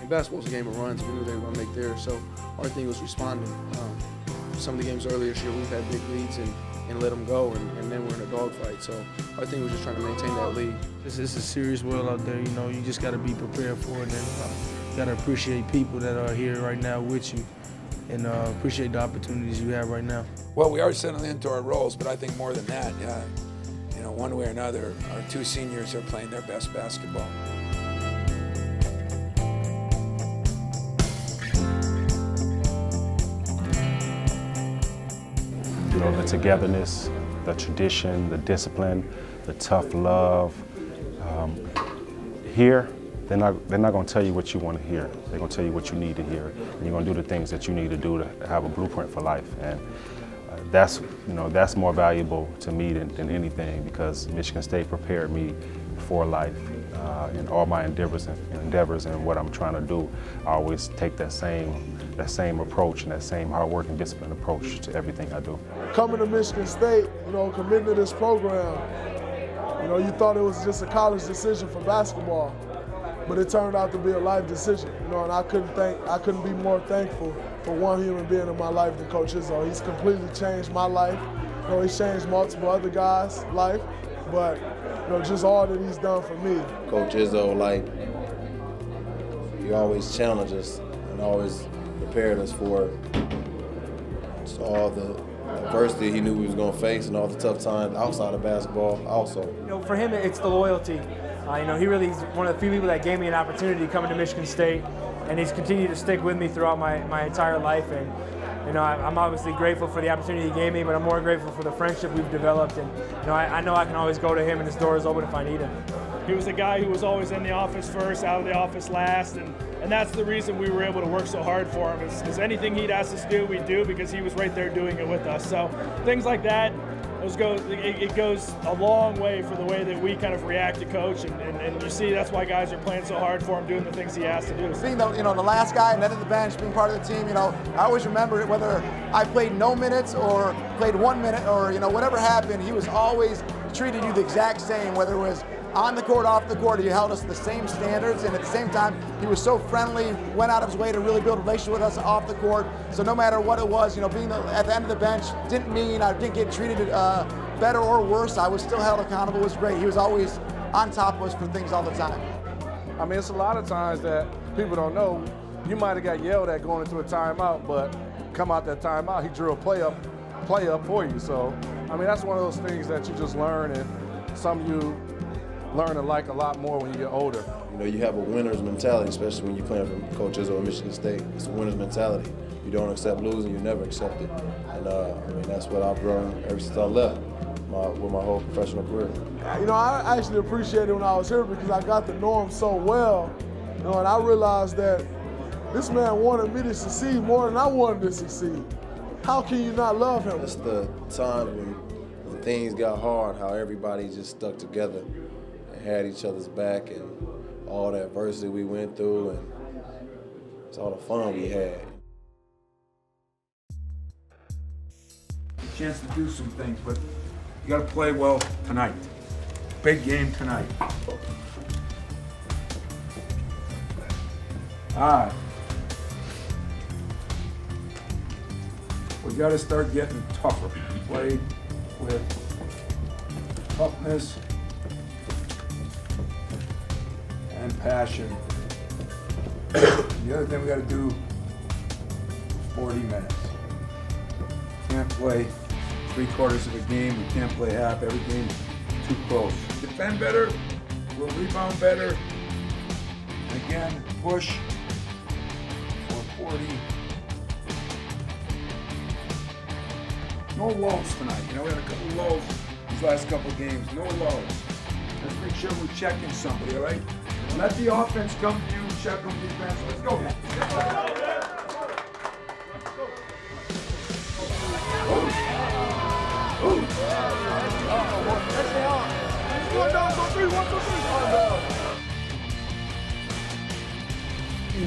And basketball's a game of runs. We knew they were going to make theirs, so our thing was responding. Some of the games earlier this year, we've had big leads and let them go, and then we're in a dogfight. So our thing was just trying to maintain that lead. This is a serious world out there, you know. You just got to be prepared for it, and you got to appreciate people that are here right now with you, and appreciate the opportunities you have right now. Well, we are settling into our roles, but I think more than that, you know, one way or another, our two seniors are playing their best basketball. You know, the togetherness, the tradition, the discipline, the tough love. Here, they're not going to tell you what you want to hear. They're going to tell you what you need to hear, and you're going to do the things that you need to do to have a blueprint for life. And that's more valuable to me than anything, because Michigan State prepared me for life in all my endeavors and what I'm trying to do. I always take that same approach and that same hard work and disciplined approach to everything I do. Coming to Michigan State, you know, committing to this program, you know, you thought it was just a college decision for basketball, but it turned out to be a life decision. You know, and I couldn't be more thankful for one human being in my life than Coach Izzo. He's completely changed my life. You know, he's changed multiple other guys' life, but you know, just all that he's done for me. Coach Izzo, like, he always challenged us and always prepared us for all the adversity he knew we was going to face and all the tough times outside of basketball also. You know, for him, it's the loyalty. You know, he really is one of the few people that gave me an opportunity coming to Michigan State, and he's continued to stick with me throughout my entire life. And you know, I'm obviously grateful for the opportunity he gave me, but I'm more grateful for the friendship we've developed. And you know I know I can always go to him, and his door is open if I need him. He was a guy who was always in the office first, out of the office last, and that's the reason we were able to work so hard for him. Is anything he'd ask us to do, we'd do, because he was right there doing it with us. So things like that, it goes a long way for the way that we kind of react to Coach, and you see that's why guys are playing so hard for him, doing the things he has to do. Being the last guy and then at the bench, being part of the team, you know, I always remember it, whether I played no minutes or played 1 minute or, you know, whatever happened, he was always treated you the exact same, whether it was on the court, off the court. He held us to the same standards, and at the same time, he was so friendly, went out of his way to really build a relationship with us off the court. So no matter what it was, you know, being at the end of the bench didn't mean I didn't get treated better or worse. I was still held accountable. It was great. He was always on top of us for things all the time. I mean, it's a lot of times that people don't know. You might have got yelled at going into a timeout, but come out that timeout, he drew a play up for you. So, I mean, that's one of those things that you just learn, and some you learn to like a lot more when you get older. You know, you have a winner's mentality, especially when you're playing for Coach Izzo at Michigan State. It's a winner's mentality. You don't accept losing, you never accept it. And I mean, that's what I've grown ever since I left with my whole professional career. You know, I actually appreciated it when I was here because I got to know him so well. You know, and I realized that this man wanted me to succeed more than I wanted to succeed. How can you not love him? It's the time when things got hard, how everybody just stuck together and had each other's back, and all the adversity we went through, and it's all the fun we had. Chance to do some things, but you got to play well tonight. Big game tonight. All right. We got to start getting tougher. Play with toughness and passion. The other thing we got to do, 40 minutes. Can't play 3/4 of a game. We can't play half. Every game's too close. Defend better. We'll rebound better. And again, push for 40. No lows tonight. You know, we had a couple of lows these last couple of games. No lows. Let's make sure we're checking somebody, all right? Let the offense come to you, check them defense. Let's go.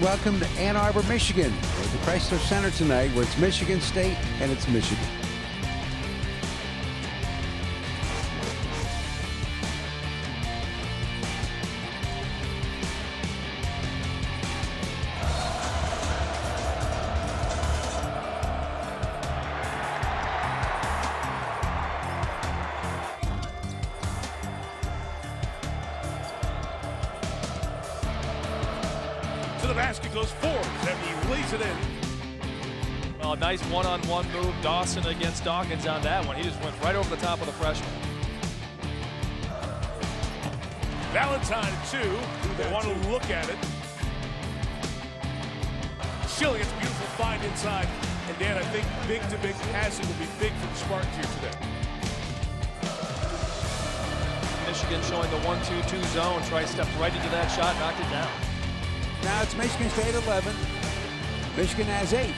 Welcome to Ann Arbor, Michigan, at the Chrysler Center tonight, where it's Michigan State and it's Michigan. To the basket goes Forbes, and he lays it in. Well, a nice one-on-one move. Dawson against Dawkins on that one. He just went right over the top of the freshman. Valentine, too. They want to look at it. Schilling, it's a beautiful find inside. And Dan, I think big-to-big passing will be big for the Spartans here today. Michigan showing the 1-2-2 zone. Trice stepped right into that shot, knocked it down. Now it's Michigan State 11. Michigan has 8.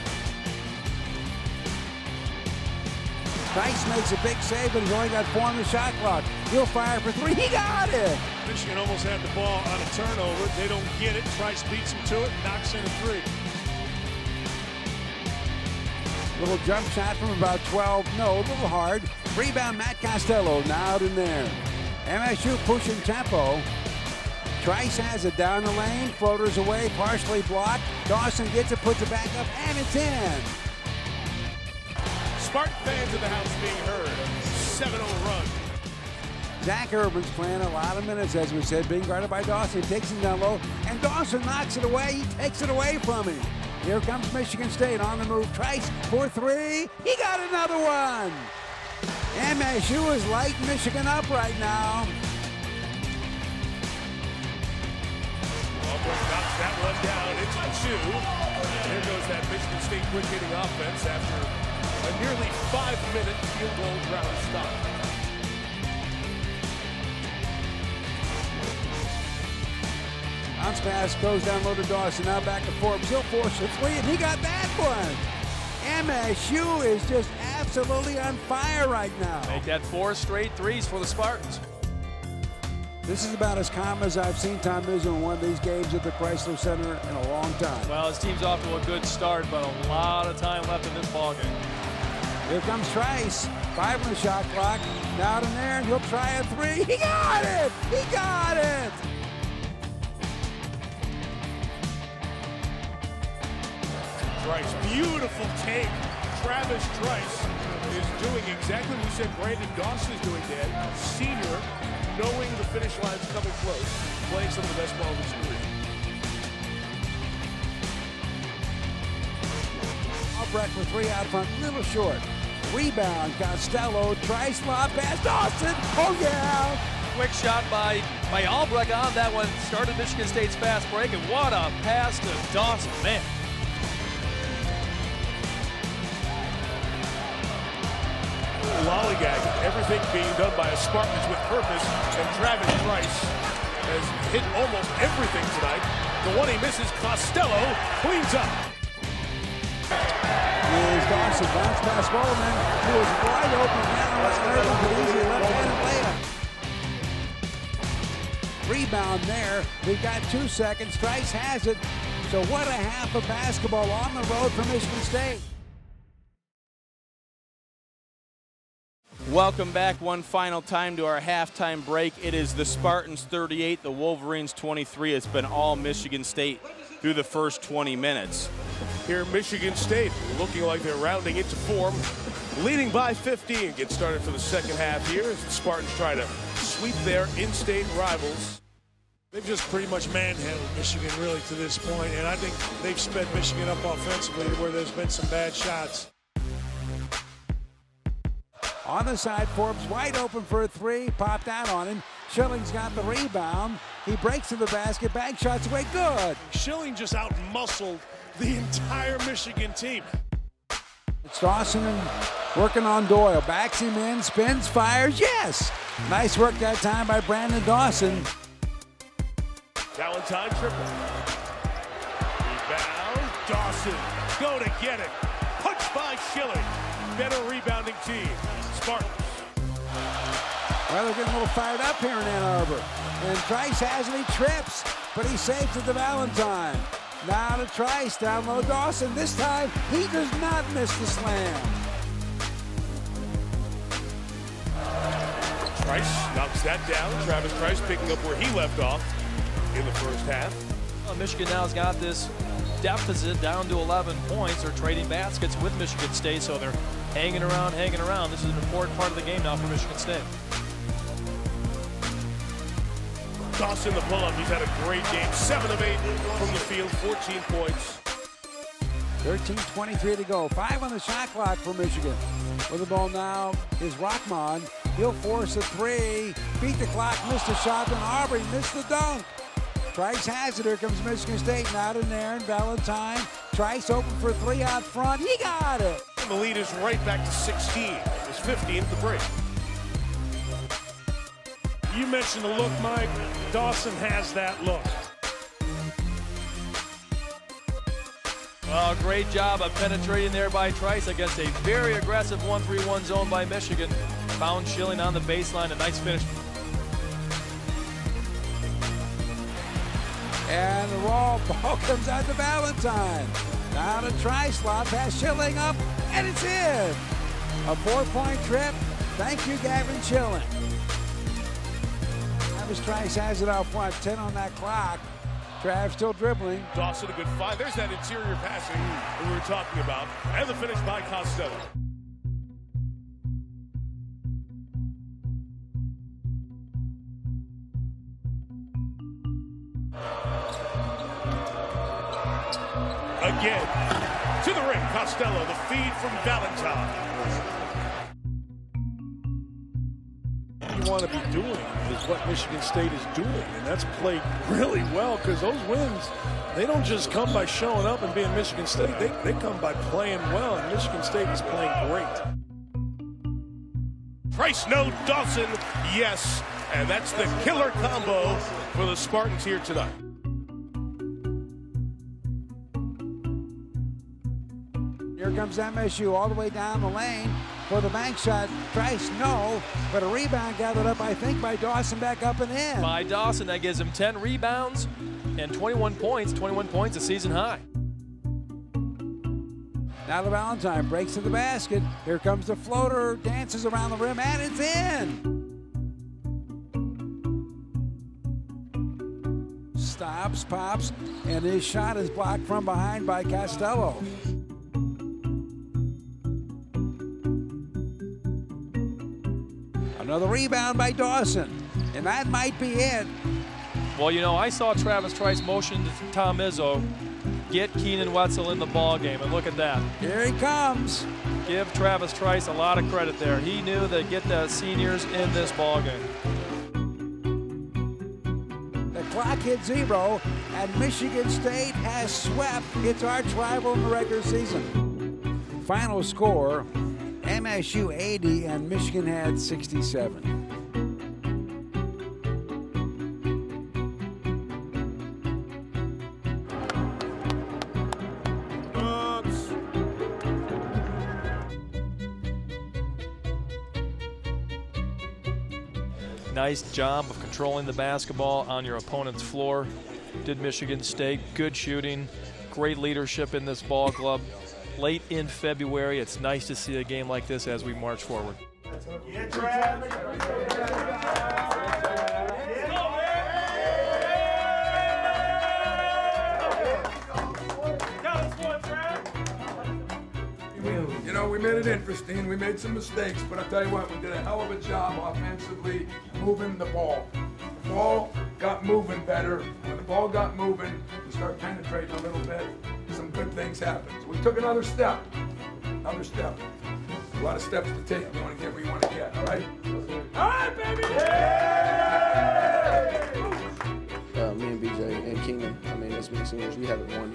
Trice makes a big save, but he's only got 4 on the shot clock. He'll fire for 3. He got it! Michigan almost had the ball on a turnover. They don't get it. Trice beats him to it and knocks in a 3. Little jump shot from about 12. No, a little hard. Rebound, Matt Costello. Now out in there. MSU pushing tempo. Trice has it down the lane. Floaters away, partially blocked. Dawson gets it, puts it back up, and it's in. Spartan fans in the house being heard. 7-0 run. Zach Urban's playing a lot of minutes, as we said, being guarded by Dawson. Takes him down low, and Dawson knocks it away. He takes it away from him. Here comes Michigan State on the move. Trice for 3. He got another one. MSU is lighting Michigan up right now. Albright knocks that one down. It's 2. And here goes that Michigan State quick hitting offense after a nearly 5-minute field goal ground stop. Bounce pass goes down low to Dawson. Now back to Forbes. He'll force a 3, and he got that one. MSU is just absolutely on fire right now. Make that 4 straight threes for the Spartans. This is about as calm as I've seen Tom Izzo in one of these games at the Chrysler Center in a long time. Well, his team's off to a good start, but a lot of time left in this ballgame. Here comes Trice. 5 on the shot clock. Down in there, and he'll try a 3. He got it! He got it! Trice, beautiful take. Travis Trice is doing exactly what we said Brandon Dawson is doing, Dan. Senior, knowing the finish line's coming close, playing some of the best ball of his career. Albrecht for 3 out front, little short. Rebound, Costello, Trice, lob pass, Dawson. Oh yeah! Quick shot by Albrecht on that one. Started Michigan State's fast break, and what a pass to Dawson, man. Lollygagging, everything being done by a Spartans with purpose, and Travis Trice has hit almost everything tonight. The one he misses, Costello cleans up. Here's Dawson, bounce pass Bowman, who was wide open now. Easy left-handed layup. Rebound there. We've got 2 seconds. Trice has it. So what a half of basketball on the road for Michigan State. Welcome back one final time to our halftime break. It is the Spartans 38, the Wolverines 23. It's been all Michigan State through the first 20 minutes. Here Michigan State looking like they're rounding into form, leading by 15. Get started for the second half here as the Spartans try to sweep their in-state rivals. They've just pretty much manhandled Michigan really to this point, and I think they've sped Michigan up offensively where there's been some bad shots. On the side, Forbes wide open for a 3, popped out on him. Schilling's got the rebound. He breaks to the basket, bank shots away, good. Schilling just out-muscled the entire Michigan team. It's Dawson and working on Doyle. Backs him in, spins, fires, yes! Nice work that time by Brandon Dawson. Valentine triple. Rebound, Dawson, go to get it. Punched by Schilling. Better rebounding team, Spartans. Well, they're getting a little fired up here in Ann Arbor. And Trice has it, he trips, but he saves it to Valentine. Now to Trice, down low Dawson. This time, he does not miss the slam. Trice knocks that down. Travis Trice picking up where he left off in the first half. Well, Michigan now has got this deficit down to 11 points. They're trading baskets with Michigan State, so they're hanging around. This is an important part of the game now for Michigan State. Dawson, the pull-up, he's had a great game. 7 of 8 from the field, 14 points. 13:23 to go. 5 on the shot clock for Michigan. With the ball now is Rockman. He'll force a 3. Beat the clock, missed a shot, then Aubrey missed the dunk. Trice has it. Here comes Michigan State. Now to Nairn. Valentine. Trice open for 3 out front. He got it. The lead is right back to 16. It's 15 at the break. You mentioned the look, Mike. Dawson has that look. Well, great job of penetrating there by Trice against a very aggressive 1-3-1 zone by Michigan. Found Schilling on the baseline. A nice finish. And the raw ball comes out to Valentine. Down to Trice, lob pass Schilling up, and it's in. A 4-point trip. Thank you, Gavin Schilling. Travis Trice has it out front, 10 on that clock. Trav still dribbling. Dawson, a good find. There's that interior passing that we were talking about. And the finish by Costello. Again, to the ring, Costello, the feed from Valentine. You want to be doing is what Michigan State is doing, and that's played really well, because those wins, they don't just come by showing up and being Michigan State. They come by playing well, and Michigan State is playing great. Trice, no. Dawson, yes. And that's the killer combo for the Spartans here tonight. Here comes MSU all the way down the lane for the bank shot. Trice, no, but a rebound gathered up, I think, by Dawson, back up and in. By Dawson, that gives him 10 rebounds and 21 points. 21 points, a season high. Now the Valentine breaks to the basket. Here comes the floater, dances around the rim, and it's in. Stops, pops, and his shot is blocked from behind by Costello. Another rebound by Dawson, and that might be it. Well, you know, I saw Travis Trice motion to Tom Izzo, get Keenan Wetzel in the ball game, and look at that. Here he comes. Give Travis Trice a lot of credit there. He knew that get the seniors in this ball game. The clock hit 0, and Michigan State has swept its arch rival in the regular season. Final score, MSU 80 and Michigan had 67. Nice job of controlling the basketball on your opponent's floor. Did Michigan State. Good shooting, great leadership in this ball club. Late in February, it's nice to see a game like this as we march forward. You know, we made it interesting. We made some mistakes, but I'll tell you what, we did a hell of a job offensively moving the ball. The ball got moving better. When the ball got moving, we start penetrating a little bit. Some good things happened. So we took another step. Another step. A lot of steps to take. You want to get where you want to get, all right? All right, baby! Me and BJ and Keenan, I mean, as being seniors, we haven't won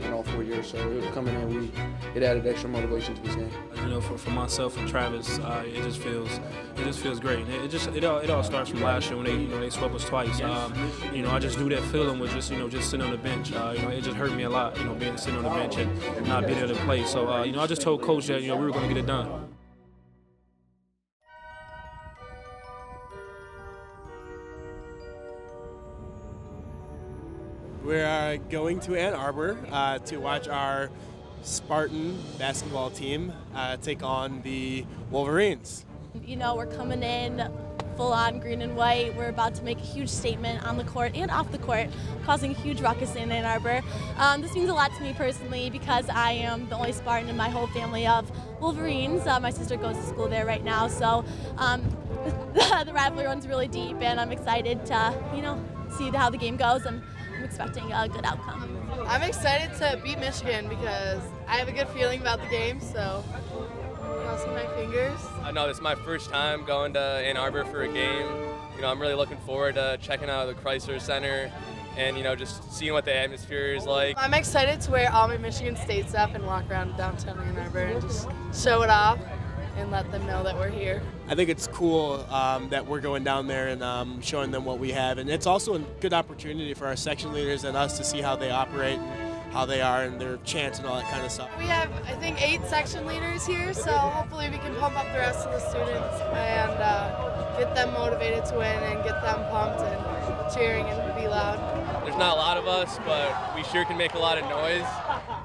in all 4 years. So coming in, it added extra motivation to this game. You know, for myself and Travis, it just feels great. It all starts from last year when they swept us twice. You know, I just knew that feeling was just sitting on the bench. You know, it just hurt me a lot. You know, being sitting on the bench and not being able to play. So you know, I just told Coach that we were going to get it done. We are going to Ann Arbor to watch our Spartan basketball team take on the Wolverines. You know, we're coming in full on green and white. We're about to make a huge statement on the court and off the court, causing a huge ruckus in Ann Arbor. This means a lot to me personally because I am the only Spartan in my whole family of Wolverines. My sister goes to school there right now, so the rivalry runs really deep, and I'm excited to, see how the game goes, and I'm expecting a good outcome. I'm excited to beat Michigan because I have a good feeling about the game, so crossing my fingers. I know this is my first time going to Ann Arbor for a game. I'm really looking forward to checking out the Chrysler Center and, just seeing what the atmosphere is like. I'm excited to wear all my Michigan State stuff and walk around downtown Ann Arbor and just show it off and let them know that we're here. I think it's cool that we're going down there and showing them what we have. And it's also a good opportunity for our section leaders and us to see how they operate and how they are and their chants and all that kind of stuff. We have, I think, 8 section leaders here, so hopefully we can pump up the rest of the students and get them motivated to win and get them pumped and cheering and be loud. There's not a lot of us, but we sure can make a lot of noise.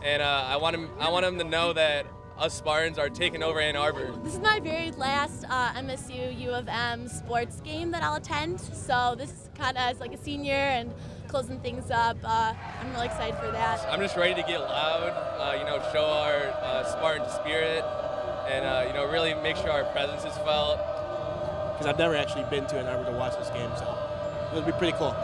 And I want them to know that us Spartans are taking over Ann Arbor. This is my very last MSU U of M sports game that I'll attend, so this is kind of like a senior and closing things up. I'm really excited for that. I'm just ready to get loud, show our Spartan spirit, and really make sure our presence is felt. Because I've never actually been to Ann Arbor to watch this game, so it'll be pretty cool.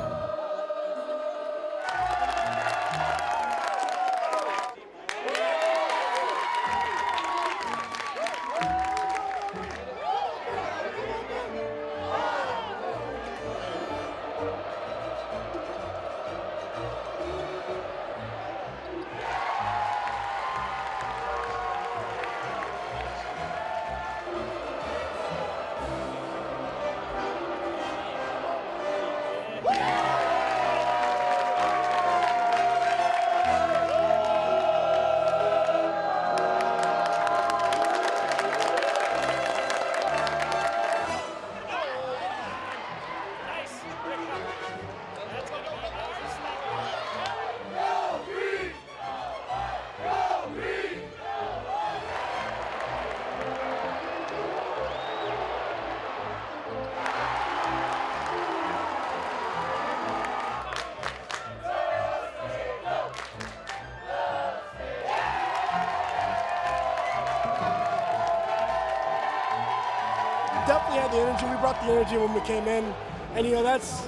Definitely had the energy. We brought the energy when we came in, and that's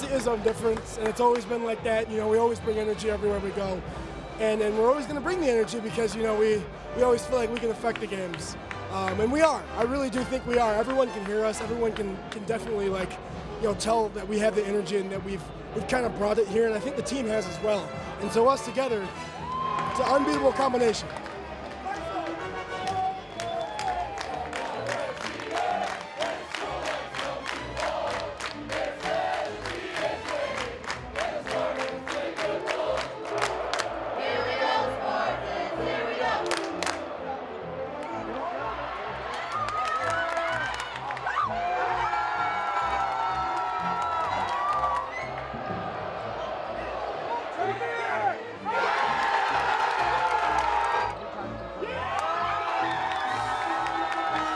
the Izzone difference. And it's always been like that. We always bring energy everywhere we go, and we're always going to bring the energy because we always feel like we can affect the games, and we are. I really do think we are. Everyone can hear us. Everyone can definitely tell that we have the energy and that we've kind of brought it here, and I think the team has as well. And so us together, it's an unbeatable combination.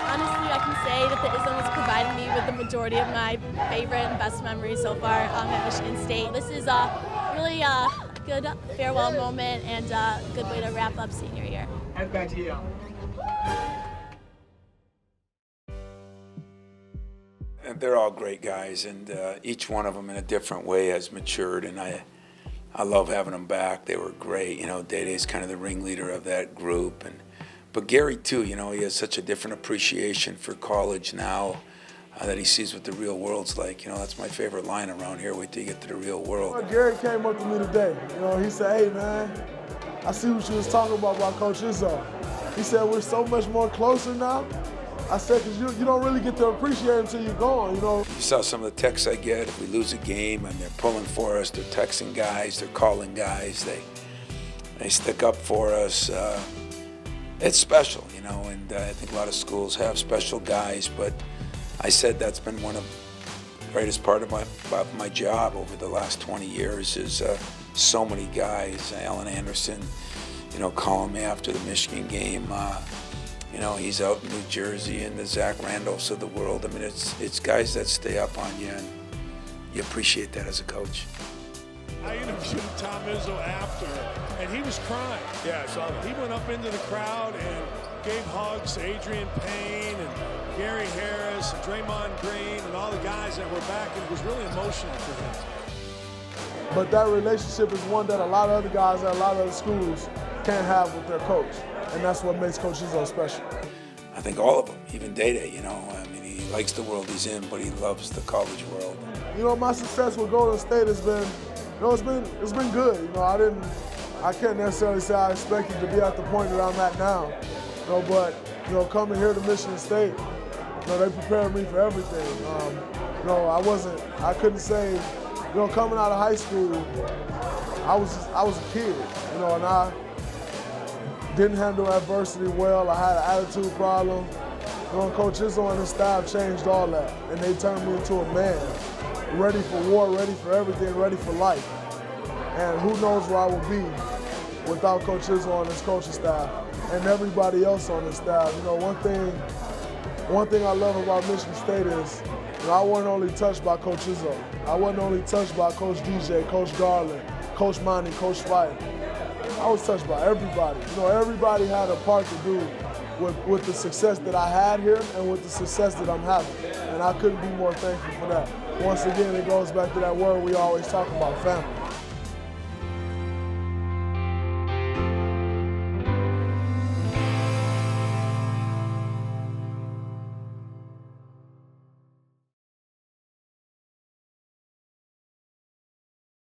Honestly, I can say that the Izzone has provided me with the majority of my favorite and best memories so far at Michigan State. This is really a good farewell moment and a good way to wrap up senior year. And back to you. And they're all great guys, and each one of them in a different way has matured, and I love having them back. They were great. Day-Day's kind of the ringleader of that group, but Gary too. He has such a different appreciation for college now that he sees what the real world's like. That's my favorite line around here. Wait till you get to the real world. Well, Gary came up to me today. He said, "Hey man, I see what you was talking about Coach Izzo." He said, "We're so much more closer now." I said, "Because you don't really get to appreciate it until you're gone, You saw some of the texts I get. If we lose a game and they're pulling for us, they're texting guys, they're calling guys, they stick up for us. It's special, and I think a lot of schools have special guys, but I said that's been one of the greatest part of my job over the last 20 years is so many guys. Alan Anderson, calling me after the Michigan game, You know, he's out in New Jersey and the Zach Randolphs of the world. I mean, it's guys that stay up on you, and you appreciate that as a coach. I interviewed Tom Izzo after, and he was crying. Yeah, I saw that. He went up into the crowd and gave hugs to Adrian Payne and Gary Harris and Draymond Green and all the guys that were back, and it was really emotional for him. But that relationship is one that a lot of other guys at a lot of other schools can't have with their coach, and that's what makes Coach Izzo special. I think all of them, even Day-Day, you know, I mean, he likes the world he's in, but he loves the college world. You know, my success with Golden State has been, you know, it's been good. You know, I can't necessarily say I expected to be at the point that I'm at now. You know, but you know, coming here to Michigan State, you know, they prepared me for everything. You know, I couldn't say, you know, coming out of high school, I was a kid, you know, and I didn't handle adversity well. I had an attitude problem. You know, Coach Izzo and his staff changed all that, and they turned me into a man, ready for war, ready for everything, ready for life. And who knows where I would be without Coach Izzo and his coaching staff and everybody else on the staff. You know, one thing I love about Michigan State is, you know, I wasn't only touched by Coach Izzo. I wasn't only touched by Coach DJ, Coach Garland, Coach Monty, Coach Fife. I was touched by everybody. You know, everybody had a part to do with the success that I had here and with the success that I'm having. And I couldn't be more thankful for that. Once again, it goes back to that word we always talk about, family.